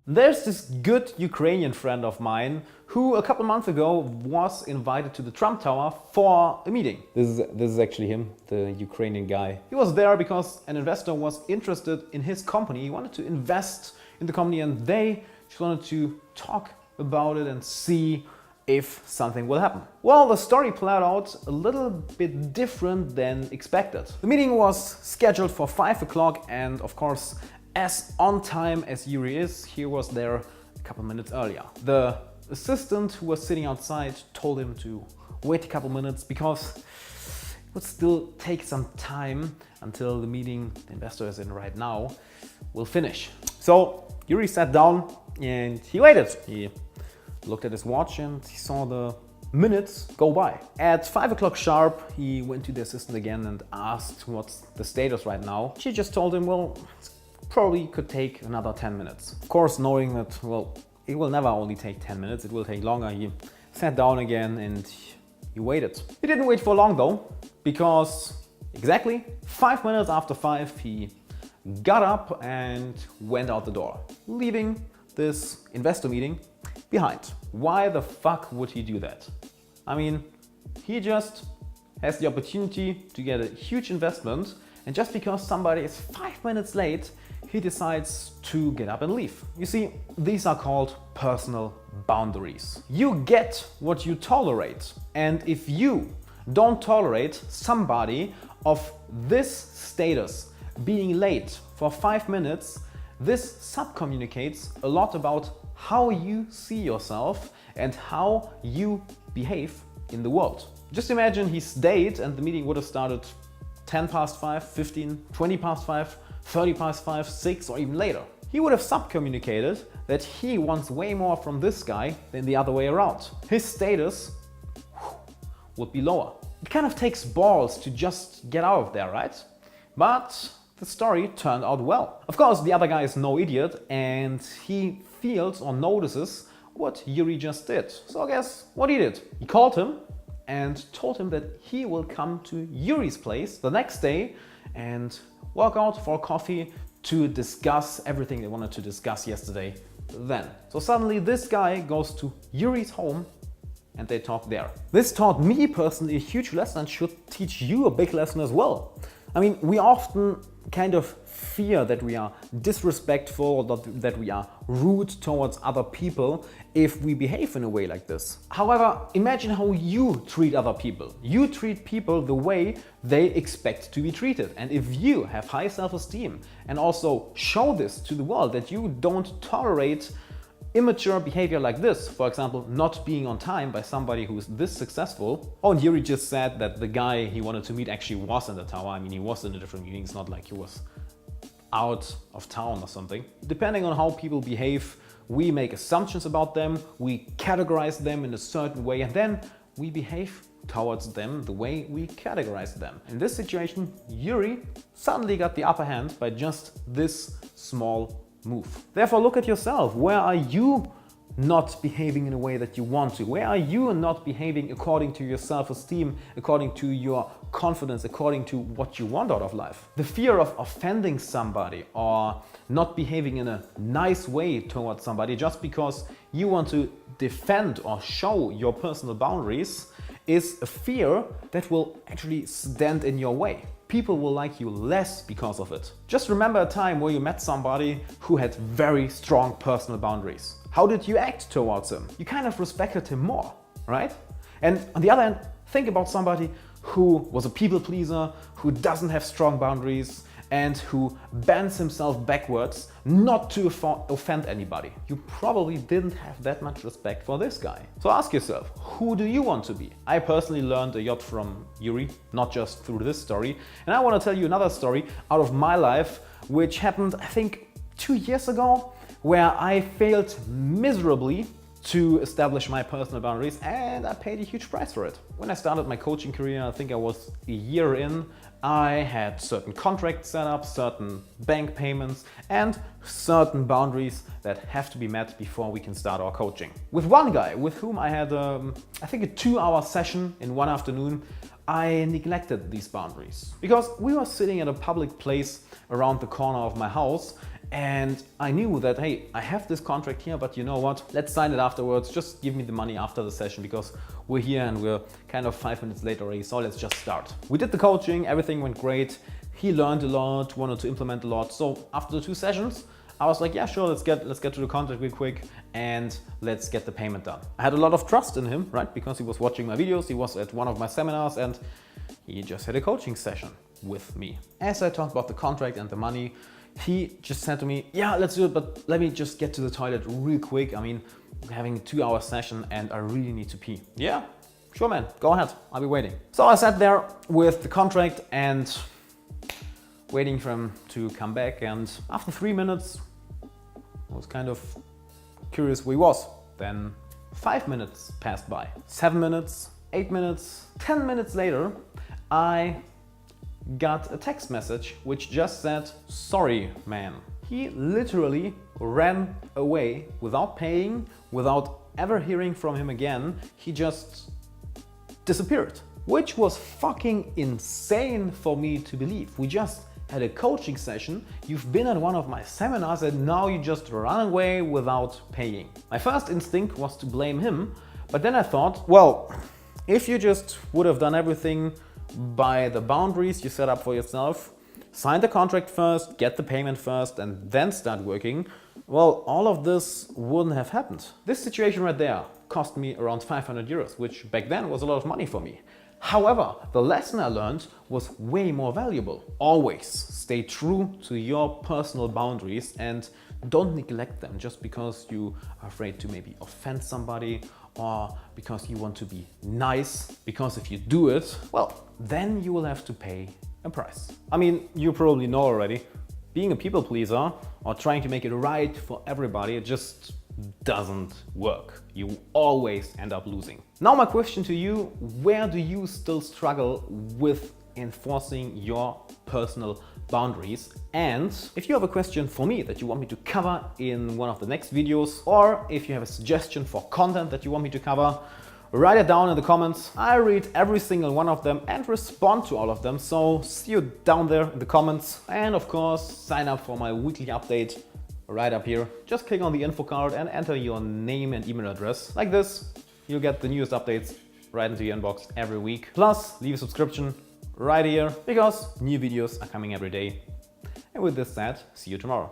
There's this good Ukrainian friend of mine who a couple months ago was invited to the Trump Tower for a meeting. This is actually him, the Ukrainian guy. He was there because an investor was interested in his company. He wanted to invest in the company and they just wanted to talk about it and see if something will happen. Well, the story played out a little bit different than expected. The meeting was scheduled for 5 o'clock and of course, as on time as Yuri is, he was there a couple minutes earlier. The assistant who was sitting outside told him to wait a couple minutes because it would still take some time until the meeting the investor is in right now will finish. So Yuri sat down and he waited. He looked at his watch and he saw the minutes go by. At 5 o'clock sharp, he went to the assistant again and asked what's the status right now. She just told him, well, probably could take another 10 minutes. Of course, knowing that, well, it will never only take 10 minutes, it will take longer. He sat down again and he waited. He didn't wait for long though, because exactly 5 minutes after 5, he got up and went out the door, leaving this investor meeting behind. Why the fuck would he do that? I mean, he just has the opportunity to get a huge investment, and just because somebody is 5 minutes late, he decides to get up and leave. You see, these are called personal boundaries. You get what you tolerate. And if you don't tolerate somebody of this status being late for 5 minutes, this subcommunicates a lot about how you see yourself and how you behave in the world. Just imagine he stayed and the meeting would have started 10 past 5, 15, 20 past 5, 30 past 5, 6 or even later. He would have subcommunicated that he wants way more from this guy than the other way around. His status would be lower. It kind of takes balls to just get out of there, right? But the story turned out well. Of course, the other guy is no idiot and he feels or notices what Yuri just did. So guess what he did? He called him and told him that he will come to Yuri's place the next day and walk out for coffee to discuss everything they wanted to discuss yesterday then. So suddenly this guy goes to Yuri's home and they talk there. This taught me personally a huge lesson and should teach you a big lesson as well. I mean, we often kind of fear that we are disrespectful or that we are rude towards other people if we behave in a way like this. However, imagine how you treat other people. You treat people the way they expect to be treated. And if you have high self-esteem and also show this to the world that you don't tolerate immature behavior like this, for example, not being on time by somebody who's this successful. Oh, and Yuri just said that the guy he wanted to meet actually was in the tower. I mean, he was in a different meeting. It's not like he was out of town or something. Depending on how people behave, we make assumptions about them, we categorize them in a certain way, and then we behave towards them the way we categorize them. In this situation, Yuri suddenly got the upper hand by just this small move. Therefore, look at yourself. Where are you not behaving in a way that you want to? Where are you not behaving according to your self-esteem, according to your confidence, according to what you want out of life? The fear of offending somebody or not behaving in a nice way towards somebody just because you want to defend or show your personal boundaries is a fear that will actually stand in your way. People will like you less because of it. Just remember a time where you met somebody who had very strong personal boundaries. How did you act towards him? You kind of respected him more, right? And on the other hand, think about somebody who was a people pleaser, who doesn't have strong boundaries, and who bends himself backwards not to offend anybody. You probably didn't have that much respect for this guy. So ask yourself, who do you want to be? I personally learned a lot from Yuri, not just through this story. And I want to tell you another story out of my life, which happened, I think, 2 years ago, where I failed miserably to establish my personal boundaries and I paid a huge price for it. When I started my coaching career, I think I was a year in, I had certain contracts set up, certain bank payments and certain boundaries that have to be met before we can start our coaching. With one guy with whom I had, I think a 2-hour session in one afternoon, I neglected these boundaries because we were sitting at a public place around the corner of my house And I knew that, hey, I have this contract here, but you know what? Let's sign it afterwards. Just give me the money after the session because we're here and we're kind of 5 minutes late already. So let's just start. We did the coaching, everything went great. He learned a lot, wanted to implement a lot. So after the 2 sessions, I was like, yeah, sure, let's get to the contract real quick and let's get the payment done. I had a lot of trust in him, right? Because he was watching my videos, he was at one of my seminars, and he just had a coaching session with me. As I talked about the contract and the money, he just said to me, yeah, let's do it, but let me just get to the toilet real quick. I mean, we're having a 2-hour session and I really need to pee. Yeah, sure, man, go ahead, I'll be waiting. So I sat there with the contract and waiting for him to come back, and after 3 minutes, I was kind of curious where he was. Then 5 minutes passed by, 7 minutes, 8 minutes, 10 minutes later, I got a text message which just said, sorry, man. He literally ran away without paying, without ever hearing from him again. He just disappeared, which was fucking insane for me to believe. We just had a coaching session, you've been at one of my seminars, and now you just run away without paying. My first instinct was to blame him, but then I thought, well, if you just would have done everything by the boundaries you set up for yourself, sign the contract first, get the payment first, and then start working, well, all of this wouldn't have happened. This situation right there cost me around 500 euros, which back then was a lot of money for me. However, the lesson I learned was way more valuable. Always stay true to your personal boundaries and don't neglect them just because you are afraid to maybe offend somebody or because you want to be nice. Because if you do it, well, then you will have to pay a price. I mean, you probably know already, being a people pleaser or trying to make it right for everybody, it just doesn't work. You always end up losing. Now my question to you, where do you still struggle with enforcing your personal boundaries? And if you have a question for me that you want me to cover in one of the next videos, or if you have a suggestion for content that you want me to cover, write it down in the comments. I read every single one of them and respond to all of them. So see you down there in the comments. And of course, sign up for my weekly update right up here. Just click on the info card and enter your name and email address. Like this, you'll get the newest updates right into your inbox every week. Plus, leave a subscription right here because new videos are coming every day. And with this said, see you tomorrow.